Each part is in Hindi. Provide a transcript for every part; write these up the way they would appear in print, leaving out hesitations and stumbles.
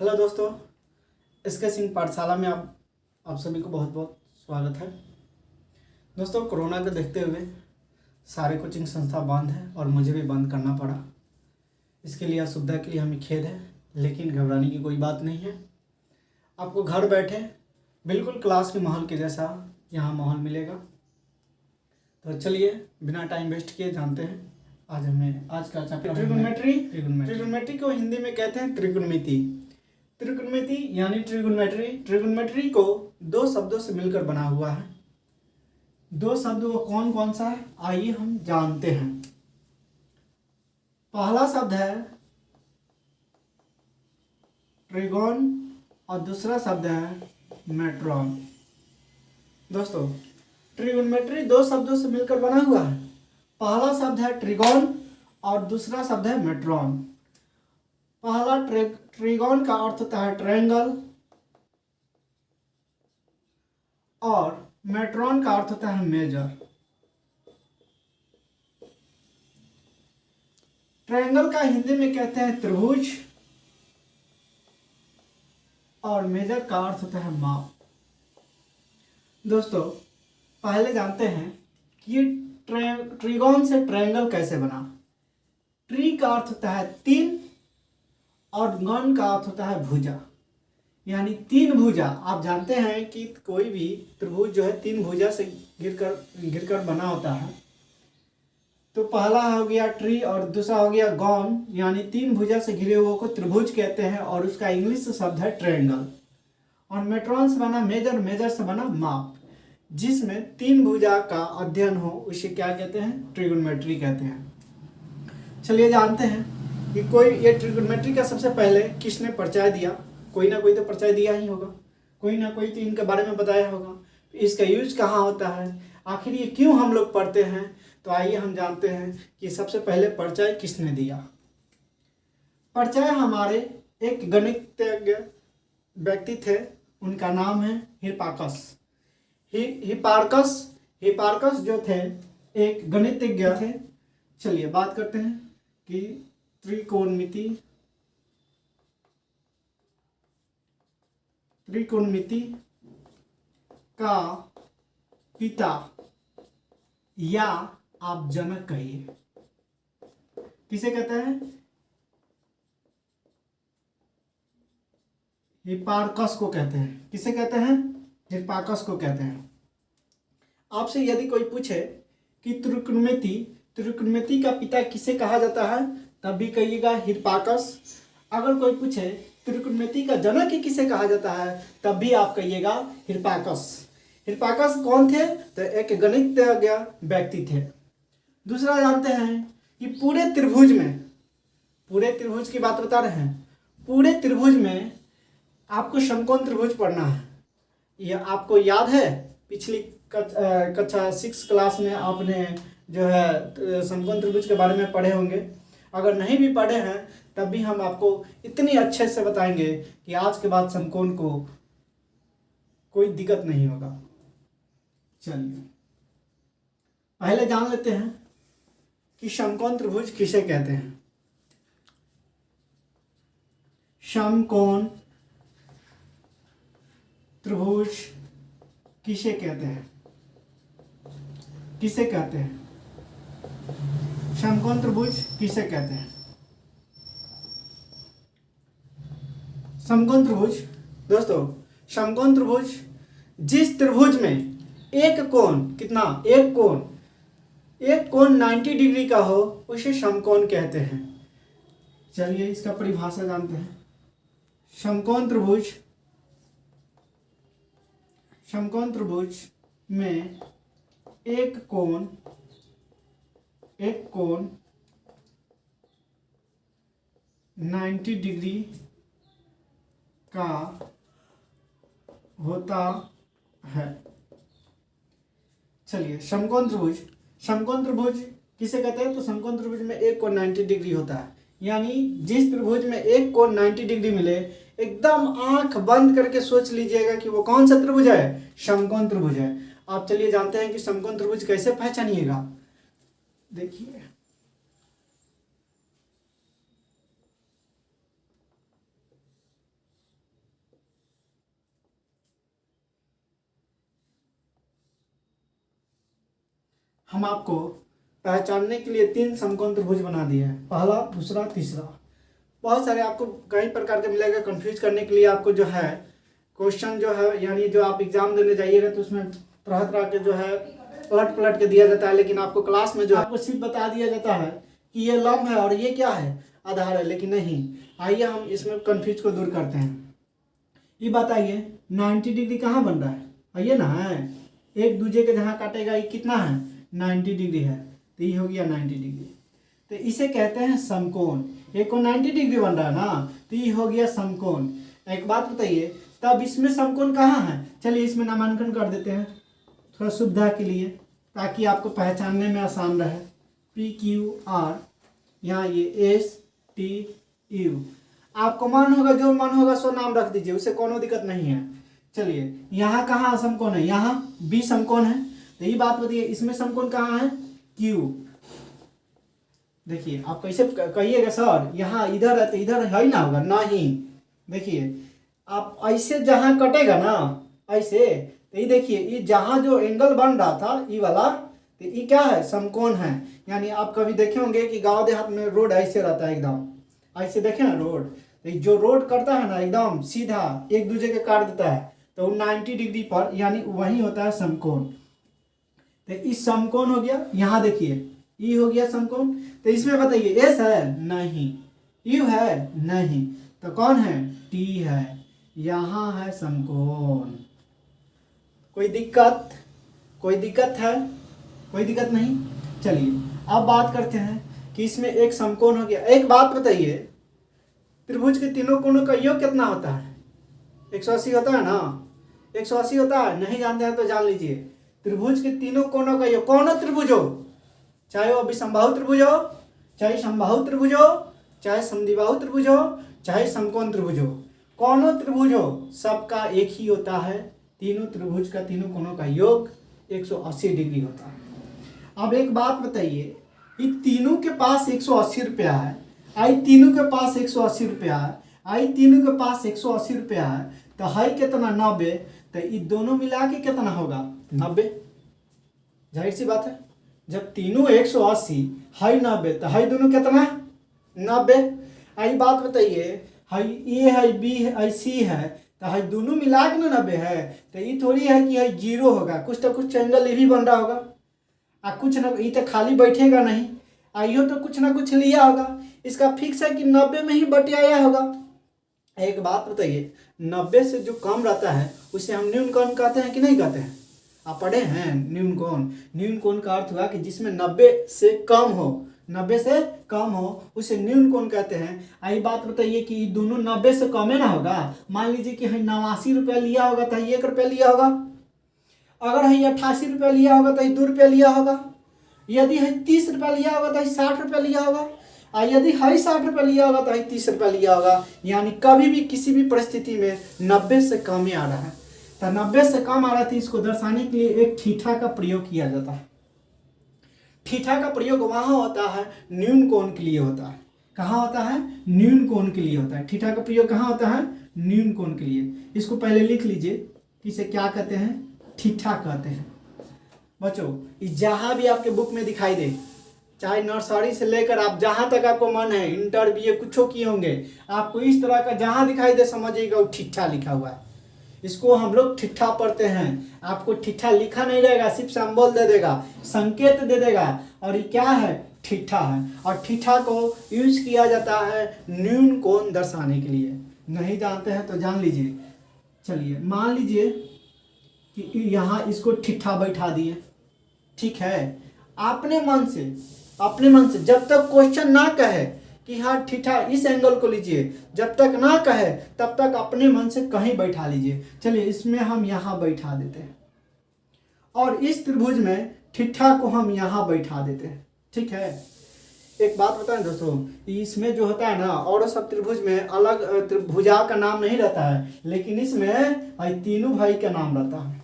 हेलो दोस्तों, स्केचिंग पाठशाला में आप सभी को बहुत बहुत स्वागत है। दोस्तों, कोरोना को देखते हुए सारे कोचिंग संस्था बंद है और मुझे भी बंद करना पड़ा। इसके लिए असुविधा के लिए हमें खेद है, लेकिन घबराने की कोई बात नहीं है। आपको घर बैठे बिल्कुल क्लास के माहौल के जैसा यहाँ माहौल मिलेगा। तो चलिए बिना टाइम वेस्ट किए जानते हैं आज का चैप्टर ट्रिगोनोमेट्री। ट्रिगोनोमेट्री को हिंदी में कहते हैं त्रिकोणमिति। त्रिकोणमिति यानी ट्रिगोनोमेट्री। ट्रिगोनोमेट्री को दो शब्दों से मिलकर बना हुआ है। दो शब्द वो कौन कौन सा है, आइए हम जानते हैं। पहला शब्द है ट्रिगोन और दूसरा शब्द है मेट्रॉन। दोस्तों, ट्रिगोनोमेट्री दो शब्दों से मिलकर बना हुआ है। पहला शब्द है ट्रिगोन और दूसरा शब्द है मेट्रॉन। पहला ट्रिगोन का अर्थ होता है ट्रायंगल और मेट्रॉन का अर्थ होता है मेजर। ट्रायंगल का हिंदी में कहते हैं त्रिभुज और मेजर का अर्थ होता है माप। दोस्तों, पहले जानते हैं कि ट्रिगोन से ट्रायंगल कैसे बना। ट्री का अर्थ होता है तीन और गन का अर्थ होता है भुजा, यानी तीन भुजा। आप जानते हैं कि कोई भी त्रिभुज जो है तीन भुजा से घिरकर बना होता है। तो पहला हो गया ट्री और दूसरा हो गया गॉन, यानी तीन भुजा से घिरे हुए को त्रिभुज कहते हैं और उसका इंग्लिश शब्द है ट्रायंगल। और मेट्रॉन से बना मेजर, मेजर से बना माप। जिसमें तीन भुजा का अध्ययन हो उसे क्या कहते हैं, ट्रिगोनोमेट्री कहते हैं। चलिए जानते हैं कि ये ट्रिगोनोमेट्री का सबसे पहले किसने परिचय दिया। कोई ना कोई तो परिचय दिया ही होगा, कोई ना कोई तो इनके बारे में बताया होगा। इसका यूज कहाँ होता है, आखिर ये क्यों हम लोग पढ़ते हैं। तो आइए हम जानते हैं कि सबसे पहले परिचय किसने दिया। परिचय हमारे एक गणितज्ञ व्यक्ति थे, उनका नाम है हिप्पार्कस। हिप्पार्कस जो थे एक गणितज्ञ थे। चलिए बात करते हैं कि त्रिकोणमिति का पिता या आप जनक कहिए, किसे कहते हैं, हिप्पार्कस को कहते हैं। किसे कहते हैं, हिप्पार्कस को कहते हैं। आपसे यदि कोई पूछे कि त्रिकोणमिति का पिता किसे कहा जाता है, तब भी कहिएगा हिप्पार्कस। अगर कोई पूछे त्रिकोणमिति का जनक किसे कहा जाता है, तब भी आप कहिएगा हिप्पार्कस। हिप्पार्कस कौन थे, तो एक गणितज्ञ व्यक्ति थे। दूसरा जानते हैं कि पूरे त्रिभुज की बात बता रहे हैं। पूरे त्रिभुज में आपको समकोण त्रिभुज पढ़ना है। यह आपको याद है, पिछली कक्षा 6 क्लास में आपने जो है समकोण त्रिभुज के बारे में पढ़े होंगे। अगर नहीं भी पढ़े हैं तब भी हम आपको इतनी अच्छे से बताएंगे कि आज के बाद समकोण को कोई दिक्कत नहीं होगा। चलिए पहले जान लेते हैं कि समकोण त्रिभुज किसे कहते हैं। समकोण त्रिभुज किसे कहते हैं, किसे कहते हैं, समकोण त्रिभुज किसे कहते हैं। समकोण त्रिभुज, दोस्तों, समकोण त्रिभुज जिस त्रिभुज में एक कोण कितना, एक कोण 90 डिग्री का हो उसे समकोण कहते हैं। चलिए इसका परिभाषा जानते हैं। समकोण त्रिभुज में एक कोण 90 डिग्री का होता है। चलिए समकोण त्रिभुज किसे कहते हैं, तो समकोण त्रिभुज में एक कोण 90 डिग्री होता है। यानी जिस त्रिभुज में एक कोण 90 डिग्री मिले, एकदम आंख बंद करके सोच लीजिएगा कि वो कौन सा त्रिभुज है, समकोण त्रिभुज है। आप चलिए जानते हैं कि समकोण त्रिभुज कैसे पहचानिएगा। देखिए हम आपको पहचानने के लिए 3 समकोण त्रिभुज बना दिए हैं, पहला, दूसरा, तीसरा। बहुत सारे आपको कई प्रकार के मिलेगा, कंफ्यूज करने के लिए आपको जो है क्वेश्चन जो है, यानी जो आप एग्जाम देने जाइएगा तो उसमें तरह तरह के जो है पलट पलट के दिया जाता है, लेकिन आपको क्लास में जो आपको सिर्फ बता दिया जाता है कि ये लंब है और ये क्या है, आधार है। लेकिन नहीं, आइए हम इसमें कंफ्यूज को दूर करते हैं। ये बताइए 90 डिग्री कहाँ बन रहा है, आइए ना, है एक दूसरे के जहाँ काटेगा ये कितना है, 90 डिग्री है, तो ये हो गया 90 डिग्री। तो इसे कहते हैं समकोण। एक को 90 डिग्री बन रहा है ना, तो ये हो गया समकोण। एक बात बताइए, तब इसमें समकोण कहाँ है, चलिए इसमें नामांकन कर देते हैं थोड़ा सुविधा के लिए, ताकि आपको पहचानने में आसान रहे। PQR, यहाँ ये STU, आपको मन होगा, जो मन होगा सो नाम रख दीजिए, उससे कोनो दिक्कत नहीं है। चलिए यहाँ कहाँ समकोण है, यहाँ B समकोण है, तो ये बात बताइए इसमें समकोण कहाँ है, Q। देखिए आप कैसे कहिएगा सर यहाँ इधर है तो इधर है ना होगा, नहीं। देखिए आप ऐसे जहाँ कटेगा ना, ऐसे, तो ये देखिए ये जहाँ जो एंगल बन रहा था ये वाला, तो ये क्या है, समकोण है। यानी आप कभी देखे होंगे कि गांव देहात में रोड ऐसे रहता है, एकदम ऐसे देखे ना रोड, तो जो रोड करता है ना एकदम सीधा एक दूसरे के काट देता है, तो 90 डिग्री पर, यानी वही होता है समकोण। तो इस समकोण हो गया, यहाँ देखिए ई हो गया समकोण। तो इसमें बताइए एस है, नहीं, यू है, नहीं, तो कौन है, टी है, यहाँ है समकोण। कोई दिक्कत, कोई दिक्कत है, कोई दिक्कत नहीं। चलिए अब बात करते हैं कि इसमें एक समकोण हो गया। एक बात बताइए, त्रिभुज के तीनों कोणों का योग कितना होता है, 180 होता है ना, 180 होता है, नहीं जानते हैं तो जान लीजिए। त्रिभुज के तीनों कोणों का योग, कौन त्रिभुज हो, चाहे वो विषमबाहु त्रिभुज हो, चाहे समबाहु त्रिभुज हो, चाहे समद्विबाहु त्रिभुज हो, चाहे समकोण त्रिभुज हो, कौनों त्रिभुज हो, सबका एक ही होता है, तीनों त्रिभुज का तीनों कोणों का योग 180 डिग्री होता है। अब एक बात बताइए, ये तीनों के पास 180 रुपया है, आई तीनों के पास 180 रुपया है, आई तीनों के पास 180 रुपया है, तो है कितना, 90। तो ये दोनों मिला के कितना होगा, 90। जाहिर सी बात है, जब तीनों 180 है 90, तो है दोनों कितना, 90। आई बात बताइए, है ए है बी है सी है, तो है दोनों मिला के ना 90 है, तो ये थोड़ी है कि है 0 होगा, कुछ तो कुछ एंगल ये भी बन रहा होगा, कुछ ना, ये तो खाली बैठेगा नहीं, आइयो तो कुछ ना कुछ लिया होगा, इसका फिक्स है कि 90 में ही बट आया होगा। एक बात बताइए, 90 से जो कम रहता है उसे हम न्यून कोण कहते हैं कि नहीं कहते हैं, आप पढ़े हैं न्यून कोण। न्यून कोण का अर्थ हुआ कि जिसमें 90 से कम हो, 90 से कम हो उसे न्यून कोण कहते हैं। आई बात बताइए कि दोनों 90 से कम है ना होगा, मान लीजिए कि 89 रुपया लिया होगा तो 1 रुपया लिया होगा, अगर है 88 रुपया लिया होगा तो 2 रुपया लिया होगा, यदि है 30 रुपया लिया होगा तो 60 रुपया लिया होगा, और यदि है 60 रुपया लिया होगा तो 30 रुपया लिया होगा। यानी कभी भी किसी भी परिस्थिति में 90 से कम ही आ रहा है, तो 90 से कम आ रहा है, इसको दर्शाने के लिए एक थीटा का प्रयोग किया जाता है। थीटा का प्रयोग वहाँ होता है न्यून कोण के लिए होता है, कहाँ होता है, न्यून कोण के लिए होता है। थीटा का प्रयोग कहाँ होता है, न्यून कोण के लिए। इसको पहले लिख लीजिए, इसे क्या कहते हैं, थीटा कहते हैं। बच्चों जहाँ भी आपके बुक में दिखाई दे, चाहे नर्सरी से लेकर आप जहाँ तक आपको मन है, इंटर BA कुछ किए होंगे, आपको इस तरह का जहाँ दिखाई दे समझिएगा वो ठिठा लिखा हुआ है। इसको हम लोग ठिठा पढ़ते हैं, आपको ठिठा लिखा नहीं रहेगा, सिर्फ सिंबल दे देगा, संकेत दे देगा, और ये क्या है, ठिठा है। और ठिठा को यूज किया जाता है न्यून कोण दर्शाने के लिए। नहीं जानते हैं तो जान लीजिए। चलिए मान लीजिए कि यहाँ इसको ठिठा बैठा दिए, ठीक है, अपने मन से जब तक क्वेश्चन ना कहे कि हाँ ठिठा इस एंगल को लीजिए, जब तक ना कहे तब तक अपने मन से कहीं बैठा लीजिए। चलिए इसमें हम यहाँ बैठा देते हैं, और इस त्रिभुज में ठिठा को हम यहाँ बैठा देते हैं, ठीक है। एक बात बताएं दोस्तों, इसमें जो होता है ना, और सब त्रिभुज में अलग त्रिभुजा का नाम नहीं रहता है, लेकिन इसमें तीनों भाई का नाम रहता है।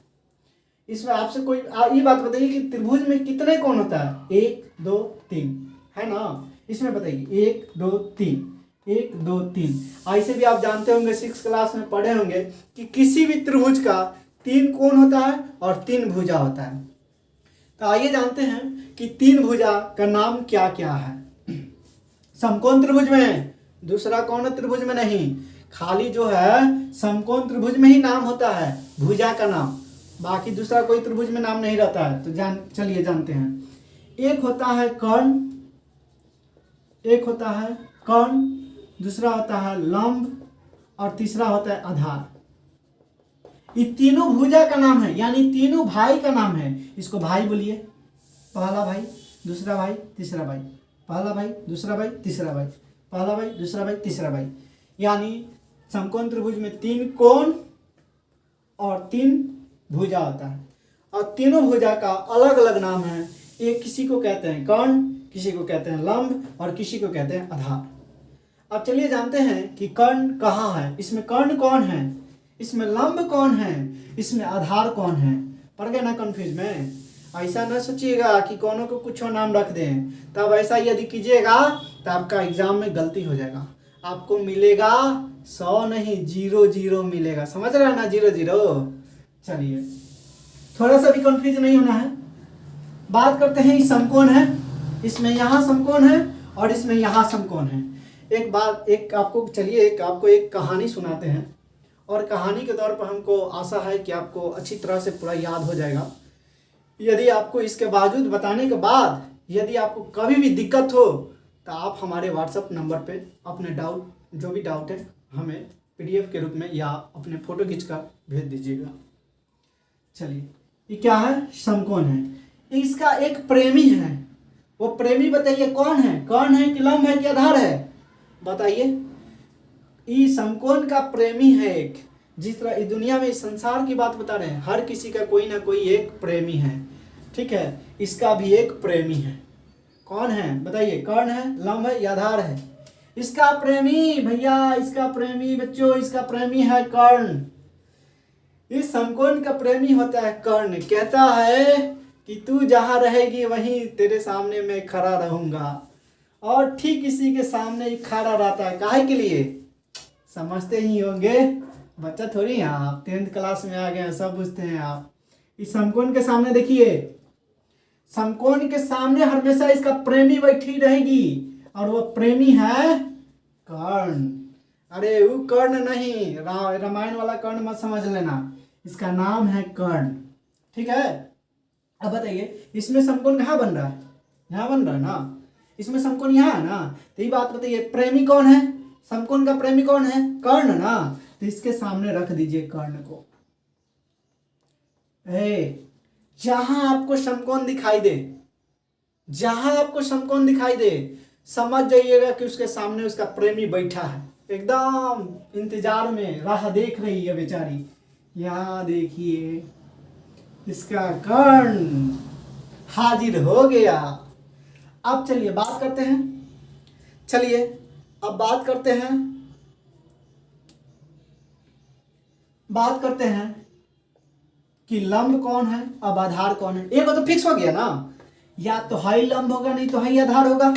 इसमें आपसे कोई ये बात बताइए कि त्रिभुज में कितने कोण होता है, 1 2 3 है ना। इसमें बताइए 1 2 3, 1 2 3। ऐसे भी आप जानते होंगे, 6 क्लास में पढ़े होंगे कि किसी भी त्रिभुज का 3 कोण होता है और 3 भुजा होता है। तो आइए जानते हैं कि तीन भुजा का नाम क्या क्या है। समकोण त्रिभुज में, दूसरा कौन त्रिभुज में नहीं, खाली जो है समकोण त्रिभुज में ही नाम होता है भुजा का नाम, बाकी दूसरा कोई त्रिभुज में नाम नहीं रहता है। तो चलिए जानते हैं। एक होता है कर्ण, एक होता है कर्ण, दूसरा होता है लंब और तीसरा होता है आधार। ये तीनों भुजा का नाम है, यानी तीनों भाई का नाम है। इसको भाई बोलिए, पहला भाई, दूसरा भाई, तीसरा भाई, पहला भाई, दूसरा भाई, तीसरा भाई, पहला भाई, दूसरा भाई, तीसरा भाई। यानी समकोण त्रिभुज में तीन कोण और तीन भुजा होता है, और तीनों भुजा का अलग अलग नाम है। एक किसी को कहते हैं कर्ण, किसी को कहते हैं लंब और किसी को कहते हैं आधार। अब चलिए जानते हैं कि कर्ण कहाँ है, इसमें कर्ण कौन है, इसमें लंब कौन है, इसमें आधार कौन है। पड़ गए ना कंफ्यूज में। ऐसा न सोचिएगा कि कौनों को कुछ नाम रख दें, तब ऐसा यदि कीजिएगा तो आपका एग्जाम में गलती हो जाएगा। आपको मिलेगा 100 नहीं 0 मिलेगा, समझ रहे हैं ना, 0 चलिए थोड़ा सा भी कंफ्यूज नहीं होना है। बात करते हैं, इस समकोण है, इसमें यहाँ समकोण है और इसमें यहाँ समकोण है। एक आपको एक कहानी सुनाते हैं, और कहानी के तौर पर हमको आशा है कि आपको अच्छी तरह से पूरा याद हो जाएगा। यदि आपको इसके बावजूद बताने के बाद यदि आपको कभी भी दिक्कत हो तो आप हमारे व्हाट्सएप नंबर पे अपने डाउट, जो भी डाउट है, हमें PDF के रूप में या अपने फ़ोटो खींचकर भेज दीजिएगा। चलिए, ये क्या है, समकोण है। इसका एक प्रेमी है, वो प्रेमी बताइए कौन है, कर्ण है कि लंब है कि आधार है, बताइए। ये समकोण का प्रेमी है एक। जिस तरह इस दुनिया में, इस संसार की बात बता रहे हैं, हर किसी का कोई ना कोई एक प्रेमी है, ठीक है। इसका भी एक प्रेमी है, कौन है बताइए, कर्ण है, लंब है या आधार है। इसका प्रेमी भैया, इसका प्रेमी बच्चों, इसका प्रेमी है कर्ण। इस समकोण का प्रेमी होता है कर्ण। कहता है कि तू जहाँ रहेगी वहीं तेरे सामने मैं खड़ा रहूंगा, और ठीक इसी के सामने ही खड़ा रहता है। काहे के लिए, समझते ही होंगे, बच्चा थोड़ी हैं आप, 10th क्लास में आ गए हैं, सब बुझते हैं आप। इस समकोण के सामने देखिए, समकोण के सामने हमेशा इसका प्रेमी बैठी रहेगी, और वो प्रेमी है कर्ण। अरे वो कर्ण नहीं, रामायण वाला कर्ण मत समझ लेना, इसका नाम है कर्ण, ठीक है। अब बताइए, इसमें समकोण कहाँ बन रहा है, यहाँ बन रहा है ना, इसमें समकोण यहाँ है ना। तो ये बात बताइए, प्रेमी कौन है, समकोण का प्रेमी कौन है, कर्ण ना। तो इसके सामने रख दीजिए कर्ण को। जहां आपको समकोण दिखाई दे, जहां आपको समकोण दिखाई दे, समझ जाइएगा कि उसके सामने उसका प्रेमी बैठा है, एकदम इंतजार में, राह देख रही है बेचारी। यहाँ देखिए, इसका कर्ण हाजिर हो गया। अब चलिए बात करते हैं, चलिए अब बात करते हैं कि लंब कौन है, अब आधार कौन है। एक तो फिक्स हो गया ना, या तो हाई लंब होगा नहीं तो हाई आधार होगा,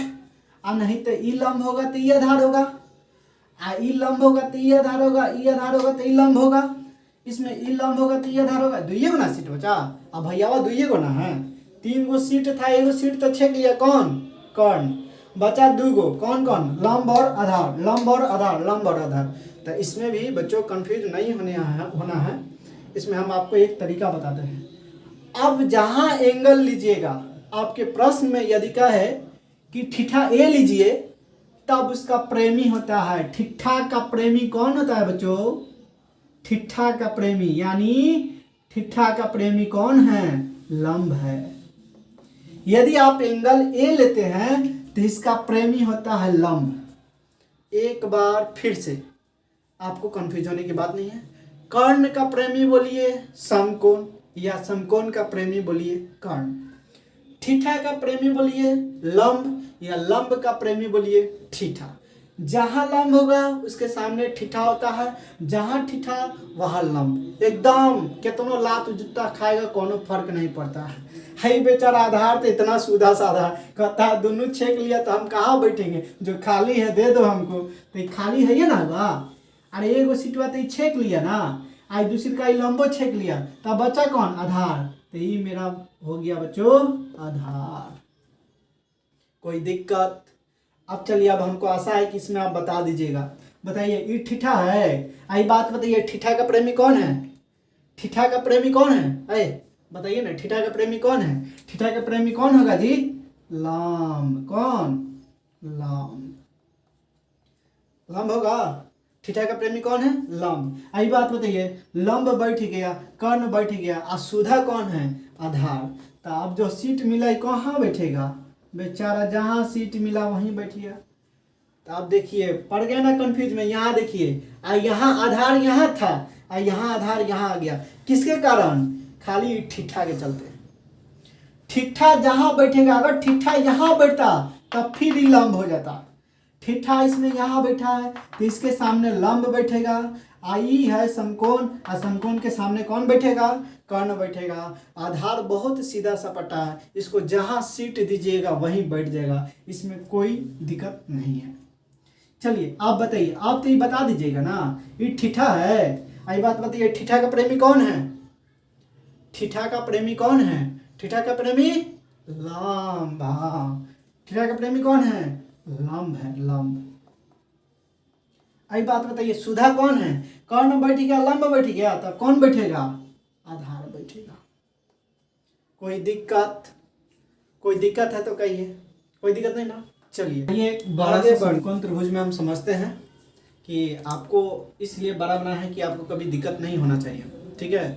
और नहीं तो ई लंब होगा तो ई आधार होगा, ई लंब होगा तो ई आधार होगा, ई आधार होगा तो ई लंब होगा। इसमें ई लंब होगा तो ई आधार होगा। दुइये गो ना सीट बचा, अब भैयावा दुइये गो ना है, 3 गो सीट था, एगो सीट तो छेक लिया कौन, कर्ण, बचा 2 गो, कौन कौन, लंब और आधार, लंब और आधार, लंब और आधार। तो इसमें भी बच्चों कंफ्यूज नहीं होना है। इसमें हम आपको एक तरीका बताते हैं। अब जहाँ एंगल लीजिएगा, आपके प्रश्न में यदि का है कि ठीठा ए लीजिए, तब उसका प्रेमी होता है, ठीठा का प्रेमी कौन होता है बच्चों, ठीठा का प्रेमी, यानी ठीठा का प्रेमी कौन है, लंब है। यदि आप एंगल ए लेते हैं तो इसका प्रेमी होता है लंब। एक बार फिर से, आपको कंफ्यूज होने की बात नहीं है। कर्ण का प्रेमी बोलिए समकोण, या समकोण का प्रेमी बोलिए कर्ण। ठीठा का प्रेमी बोलिए लंब, या लंब का प्रेमी बोलिए ठीठा। जहाँ लंब होगा उसके सामने ठीठा होता है, जहाँ ठीठा वहाँ लंब। एकदम कितनों लात जूता खाएगा, कोनो फर्क नहीं पड़ता है। हई बेचारा आधार तो इतना सीधा साधा, कहता है दोनों छेक लिया तो हम कहाँ बैठेंगे, जो खाली है दे दो हमको। तो ये खाली है ये ना हुआ, अरे एगो सीटवा तो छेक लिया ना, आज दूसरी का लंबो छेक लिया, तब बच्चा कौन, आधार। तो ये मेरा हो गया बच्चों आधार। कोई दिक्कत? अब चलिए, अब हमको आशा है कि इसमें आप बता दीजिएगा। बताइए, ये ठीठा है। आई बात बताइए, ठीठा का प्रेमी कौन है? ठीठा का प्रेमी कौन है? अरे बताइए ना, ठीठा का प्रेमी कौन है? ठीठा का प्रेमी कौन होगा जी? लंब। कौन? लंब। लंब होगा। ठीठा का प्रेमी कौन है? लंब। आई बात बताइए, लंब बैठ गया, कर्ण बैठ गया, और सुधा कौन है? आधार। तो अब जो सीट मिला कहाँ बैठेगा? बेचारा जहाँ सीट मिला वहीं बैठ गया। तो आप देखिए, पड़ गया ना कंफ्यूज में। यहाँ देखिए, यहाँ आधार यहाँ था, यहाँ आधार यहाँ आ गया। किसके कारण? खाली ठीठा के चलते। ठीठा जहाँ बैठेगा, अगर ठीठा यहाँ बैठता तब फिर ही लंब हो जाता। ठीठा इसमें यहाँ बैठा है तो इसके सामने लंब बैठेगा। आई है समकोण, और समकोण के सामने कौन बैठेगा? कर्ण बैठेगा। आधार बहुत सीधा सपाटा है, इसको जहाँ सीट दीजिएगा वहीं बैठ जाएगा, इसमें कोई दिक्कत नहीं है। चलिए आप बताइए, आप तो ये बता दीजिएगा ना, ये ठीठा है। आई बात बताइए, ठीठा का प्रेमी कौन है? ठीठा का प्रेमी कौन है? ठीठा का प्रेमी लंब। हाँ, ठीठा का प्रेमी कौन है? लंब है, लंब। आई बात बताइए, सुधा कौन है? कर्ण बैठ गया, लंब बैठ गया, तब कौन बैठेगा? आधार बैठेगा। कोई दिक्कत? कोई दिक्कत है तो कहिए, कोई दिक्कत नहीं ना। चलिए, ये बड़ा से समकोण त्रिभुज में हम समझते हैं कि आपको इसलिए बड़ा बना है कि आपको कभी दिक्कत नहीं होना चाहिए, ठीक है?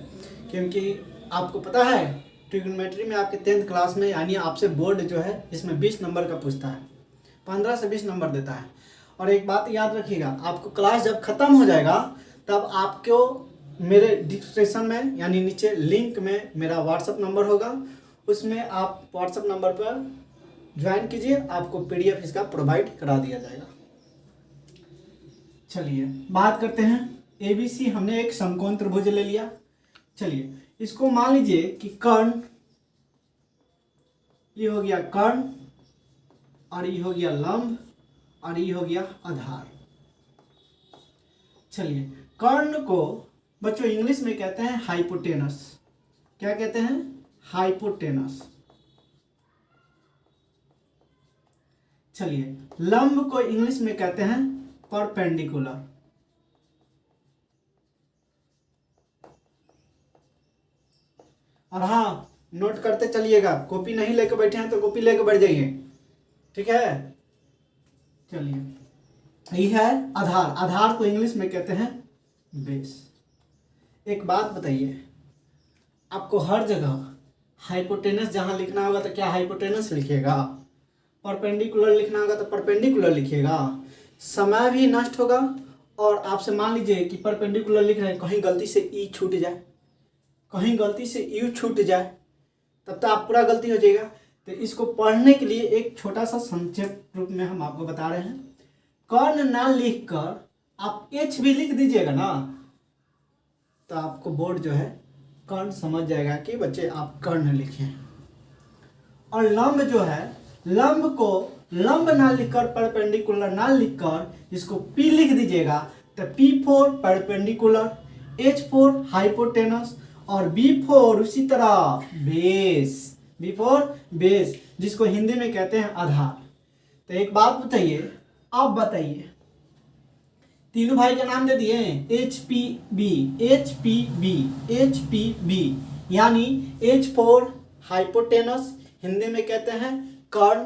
क्योंकि आपको पता है ट्रिग्नोमेट्री में आपके 10th क्लास में, यानी आपसे बोर्ड जो है इसमें 20 नंबर का पूछता है, 15 से 20 नंबर देता है। और एक बात याद रखिएगा, आपको क्लास जब ख़त्म हो जाएगा तब आपको मेरे डिस्क्रिप्शन में, यानी नीचे लिंक में मेरा व्हाट्सअप नंबर होगा, उसमें आप व्हाट्सअप नंबर पर ज्वाइन कीजिए, आपको PDF इसका प्रोवाइड करा दिया जाएगा। चलिए बात करते हैं, ABC हमने एक समकोण त्रिभुज ले लिया। चलिए इसको मान लीजिए कि कर्ण, ये हो गया कर्ण, और ये हो गया लंब, और ये हो गया आधार। चलिए, कर्ण को बच्चों इंग्लिश में कहते हैं हाइपोटेनस। क्या कहते हैं? हाइपोटेनस। चलिए, लंब को इंग्लिश में कहते हैं परपेंडिकुलर। और हाँ, नोट करते चलिएगा, कॉपी नहीं लेकर बैठे हैं तो कॉपी लेकर बैठ जाइए, ठीक है? चलिए, ये है आधार। आधार को इंग्लिश में कहते हैं बेस। एक बात बताइए, आपको हर जगह हाइपोटेनस जहां लिखना होगा तो क्या हाइपोटेनस लिखिएगा? परपेंडिकुलर लिखना होगा तो परपेंडिकुलर लिखिएगा। समय भी नष्ट होगा, और आपसे मान लीजिए कि परपेंडिकुलर लिख रहे हैं, कहीं गलती से ई छूट जाए, कहीं गलती से यू छूट जाए, तब तो आप पूरा गलती हो जाएगा। तो इसको पढ़ने के लिए एक छोटा सा संक्षिप्त रूप में हम आपको बता रहे हैं। कर्ण ना लिख कर आप एच भी लिख दीजिएगा ना, तो आपको बोर्ड जो है कर्ण समझ जाएगा कि बच्चे आप कर्ण लिखे हैं। और लंब जो है, लंब को लंब ना लिखकर, परपेंडिकुलर ना लिखकर इसको P लिख दीजिएगा, तो P4 परपेंडिकुलर, H4 हाइपोटेनस, और B4 उसी तरह बेस। B4 बेस, जिसको हिंदी में कहते हैं आधार। तो एक बात बताइए, आप बताइए, तीनों भाई का नाम दे दिए, HPB, HPB, HPB, यानी H4 हाइपोटेनस, हिंदी में कहते हैं कर्ण।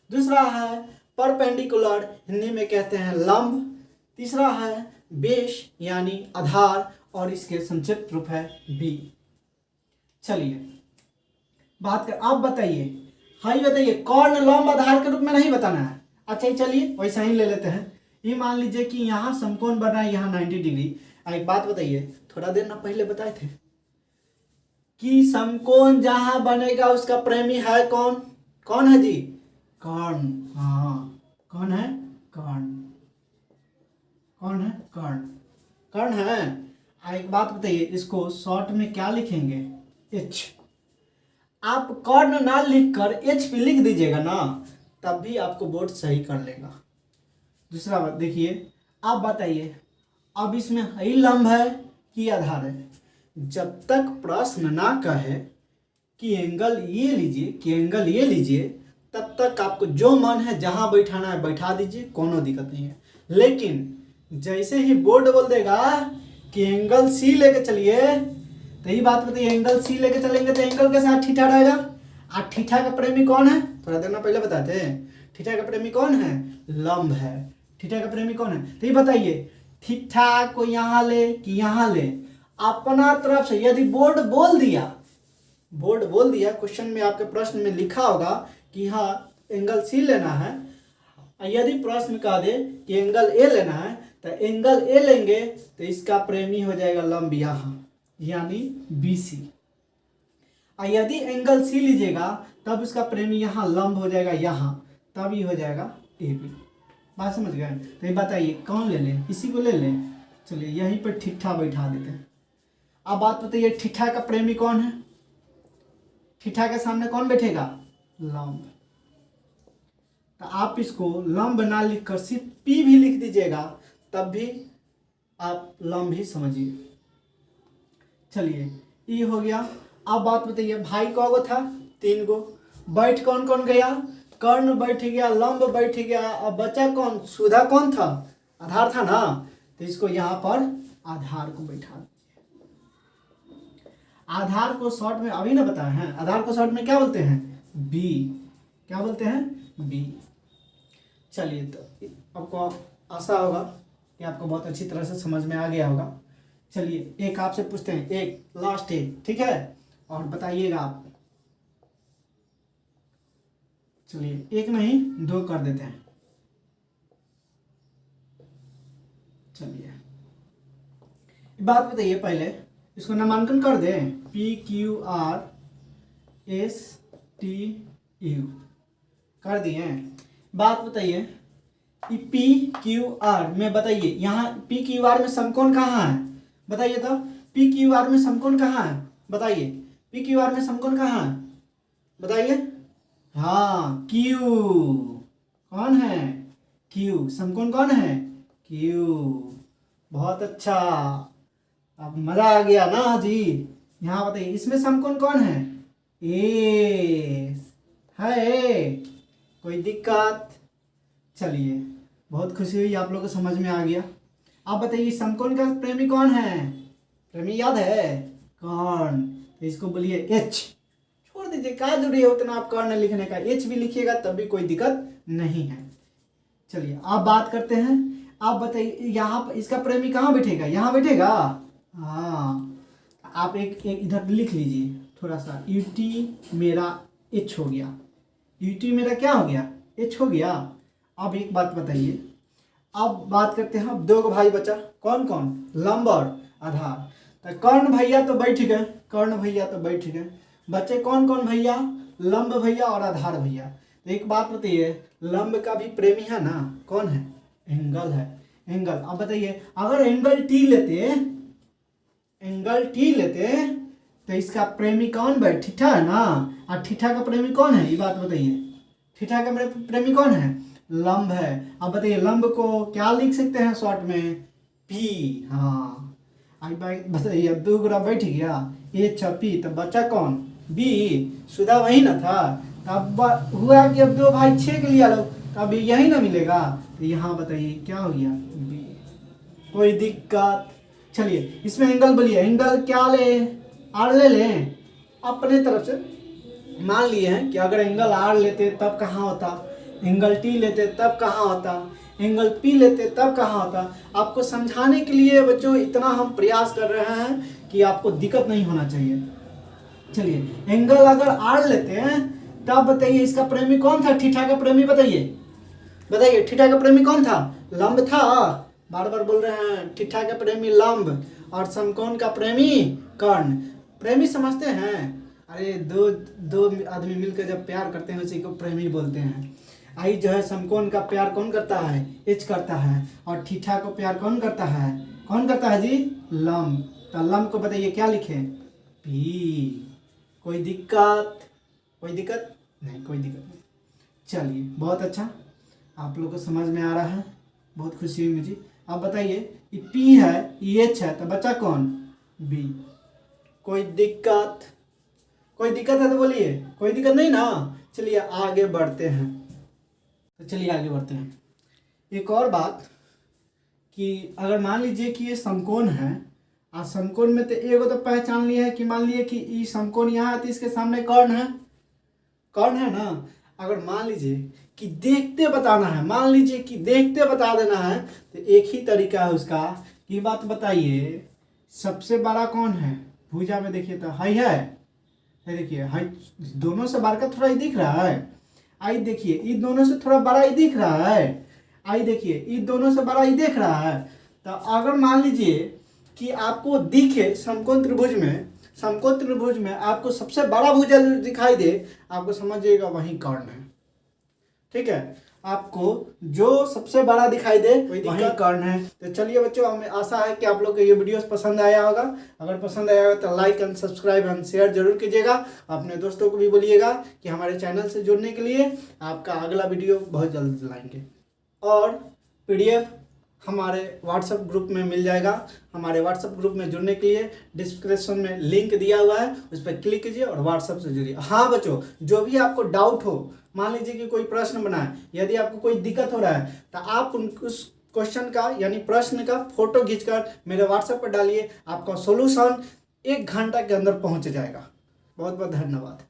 दूसरा है परपेंडिकुलर, हिंदी में कहते हैं लंब। तीसरा है बेस यानी आधार, और इसके संक्षिप्त रूप है B। चलिए बात कर, आप बताइए, हाँ बताइए, कर्ण लंब आधार के रूप में नहीं बताना है। अच्छा चलिए वैसा ही ले लेते हैं। ये मान लीजिए कि यहाँ समकोण बन रहा है, यहाँ 90 डिग्री। एक बात बताइए, थोड़ा देर ना पहले बताए थे कि समकोण जहां बनेगा उसका प्रेमी है कौन? कौन है जी? कर्ण। हाँ, कौन है? कर्ण। कौन है? कर्ण। कर्ण है। एक बात बताइए, इसको शॉर्ट में क्या लिखेंगे? H। आप कर्ण ना लिखकर H पे लिख दीजिएगा ना, तब भी आपको बोर्ड सही कर लेगा। दूसरा बात देखिए, आप बताइए, अब इसमें ही लंब है कि आधार है? जब तक प्रश्न ना कहे कि एंगल ये लीजिए, कि एंगल ये लीजिए, तब तक आपको जो मन है जहां बैठाना है बैठा दीजिए, कोनो दिक्कत नहीं है। लेकिन जैसे ही बोर्ड बोल देगा कि एंगल सी लेके चलिए, तो ये बात बताइए, एंगल सी लेके चलेंगे तो एंगल के साथ थीटा रहेगा। और थीटा का प्रेमी कौन है, थोड़ा देर ना पहले बताते हैं। थीटा का प्रेमी कौन है, लंब है। थीटा का प्रेमी कौन है, तो ये बताइए थीटा को यहाँ ले कि यहाँ ले, अपना तरफ से यदि बोर्ड बोल दिया, बोर्ड बोल दिया, क्वेश्चन में आपके प्रश्न में लिखा होगा कि हाँ एंगल सी लेना है, यदि प्रश्न कह दे कि एंगल ए लेना है, तो एंगल ए लेंगे तो इसका प्रेमी हो जाएगा लंब यहाँ, यानी बी सी। और यदि एंगल सी लीजिएगा तब इसका प्रेमी यहाँ लंब हो जाएगा यहाँ, तब ये हो जाएगा ए बी। बात समझ गए। तो ये बताइए कौन ले लें, इसी को ले लें। चलिए यहीं पर ठिठा बैठा देते हैं। अब बात बताइए ठिठा का प्रेमी कौन है, ठिठा के सामने कौन बैठेगा, लंब। तो आप इसको लंब ना लिखकर सिर्फ पी भी लिख दीजिएगा, तब भी आप लंब ही समझिए। चलिए ये हो गया। अब बात बताइए भाई कौगो था, 3 गो। बैठ कौन कौन गया, कर्ण बैठ गया, लंब बैठ गया, अब बचा कौन, सुधा कौन था, आधार था ना। तो इसको यहाँ पर आधार को बैठा दीजिए। आधार को शॉर्ट में अभी ना बताए हैं, आधार को शॉर्ट में क्या बोलते हैं, बी। क्या बोलते हैं, बी। चलिए तो आपको आशा होगा कि आपको बहुत अच्छी तरह से समझ में आ गया होगा। चलिए एक आपसे पूछते हैं, एक लास्ट एक, ठीक है, और बताइएगा आप। चलिए एक नहीं 2 कर देते हैं। चलिए बात बताइए, पहले इसको नामांकन कर दें, P Q R S T U कर दिए। बात बताइए पी क्यू आर में, बताइए यहाँ पी क्यू आर में समकोण कहाँ है, बताइए तो। पी क्यू आर में समकोण कहाँ है, बताइए। पी क्यू आर में समकोण कहाँ है, बताइए। हाँ क्यू, कौन है, क्यू। समकोण कौन है, क्यू। बहुत अच्छा, अब मजा आ गया ना जी। यहाँ बताइए इसमें समकोण कौन है, ए है, कोई दिक्कत। चलिए बहुत खुशी हुई, आप लोगों को समझ में आ गया। आप बताइए समकोण का प्रेमी कौन है, प्रेमी याद है, कौन। तो इसको बोलिए एच। छोड़ दीजिए, क्या जरूरी है उतना आप कर्ण लिखने का, एच भी लिखिएगा तब भी कोई दिक्कत नहीं है। चलिए आप बात करते हैं। आप बताइए यहाँ पर इसका प्रेमी कहाँ बैठेगा, यहाँ बैठेगा। हाँ आप एक इधर लिख लीजिए थोड़ा सा, यूटी मेरा एच हो गया, यूटी मेरा क्या हो गया, एच हो गया। अब एक बात बताइए, अब बात करते हैं, अब 2 भाई बचा, कौन कौन, लंब और आधार। तो कर्ण भैया तो बैठ गए, कर्ण भैया तो बैठ गए, बचे कौन कौन भैया, लंब भैया और आधार भैया। तो एक बात बताइए, लंब का भी प्रेमी है ना, कौन है, एंगल है, एंगल। अब बताइए अगर एंगल टी लेते, एंगल टी लेते तो इसका प्रेमी कौन बैठ, थीटा है ना, और थीटा का प्रेमी कौन है, ये बात बताइए। थीटा का प्रेमी कौन है, लंब है। अब बताइए लंब को क्या लिख सकते हैं शॉर्ट में, पी। हाँ अब बताइए 2 गुना बैठ गया, एच पी, तो बचा कौन, बी। सुधा वही ना था, तब हुआ कि अब 2 भाई 6 के लिया लो, तो अब यही ना मिलेगा। तो यहाँ बताइए क्या हो गया, बी। कोई दिक्कत। चलिए इसमें एंगल बोलिए, एंगल क्या ले, आर ले लें अपने तरफ से। मान लिए हैं कि अगर एंगल आर लेते तब कहाँ होता, एंगल टी लेते तब कहाँ होता, एंगल पी लेते तब कहाँ होता। आपको समझाने के लिए बच्चों इतना हम प्रयास कर रहे हैं कि आपको दिक्कत नहीं होना चाहिए। चलिए एंगल अगर आर लेते हैं तब बताइए इसका प्रेमी कौन था, थीटा का प्रेमी बताइए, बताइए थीटा का प्रेमी कौन था, लंब था। बार बार बोल रहे हैं, थीटा का प्रेमी लंब और समकोण का प्रेमी कर्ण। प्रेमी समझते हैं, अरे दो आदमी मिलकर जब प्यार करते हैं उसी को प्रेमी बोलते हैं। आई जो है समकोण का प्यार कौन करता है, एच करता है, और थीटा को प्यार कौन करता है, कौन करता है जी, लंब। तो लंब को बताइए क्या लिखे, पी। कोई दिक्कत, कोई दिक्कत नहीं, कोई दिक्कत नहीं। चलिए बहुत अच्छा, आप लोग को समझ में आ रहा है, बहुत खुशी हुई मुझे। अब बताइए ये पी है, ये एच है, तो बचा कौन, बी। कोई दिक्कत, कोई दिक्कत है तो बोलिए, कोई दिक्कत नहीं ना। चलिए आगे बढ़ते हैं, तो चलिए आगे बढ़ते हैं। एक और बात कि अगर मान लीजिए कि ये समकोण है, और समकोण में तो एगो तो पहचान लिया है कि मान लीजिए कि ये समकोण यहाँ है तो इसके सामने कर्ण है, कर्ण है ना। अगर मान लीजिए कि देखते बताना है, मान लीजिए कि देखते बता देना है, तो एक ही तरीका है उसका। ये बात बताइए सबसे बड़ा कौन है भुजा में, देखिए तो हाई है, देखिए हाई दोनों से बड़ा थोड़ा ही दिख रहा है। आई देखिए ये दोनों से थोड़ा बड़ा ही दिख रहा है। आई देखिए ये दोनों से बड़ा ही दिख रहा है। तो अगर मान लीजिए कि आपको दिखे समकोण त्रिभुज में आपको सबसे बड़ा भुजा दिखाई दे, आपको समझिएगा वही कर्ण है। ठीक है, आपको जो सबसे बड़ा दिखाई दे वही कर्ण है। तो चलिए बच्चों, हमें आशा है कि आप लोग को ये वीडियो पसंद आया होगा। अगर पसंद आया होगा तो like and subscribe and share जरूर कीजिएगा। अपने दोस्तों को भी बोलिएगा कि हमारे चैनल से जुड़ने के लिए। आपका अगला वीडियो बहुत जल्द लाएंगे, और PDF हमारे व्हाट्सएप ग्रुप में मिल जाएगा। हमारे व्हाट्सएप ग्रुप में जुड़ने के लिए डिस्क्रिप्शन में लिंक दिया हुआ है, उस पर क्लिक कीजिए और व्हाट्सएप से जुड़िए। हाँ बच्चों, जो भी आपको डाउट हो, मान लीजिए कि कोई प्रश्न बना है, यदि आपको कोई दिक्कत हो रहा है तो आप उस क्वेश्चन का यानी प्रश्न का फोटो खींचकर मेरे व्हाट्सएप पर डालिए। आपका सोल्यूशन 1 घंटा के अंदर पहुंच जाएगा। बहुत बहुत धन्यवाद।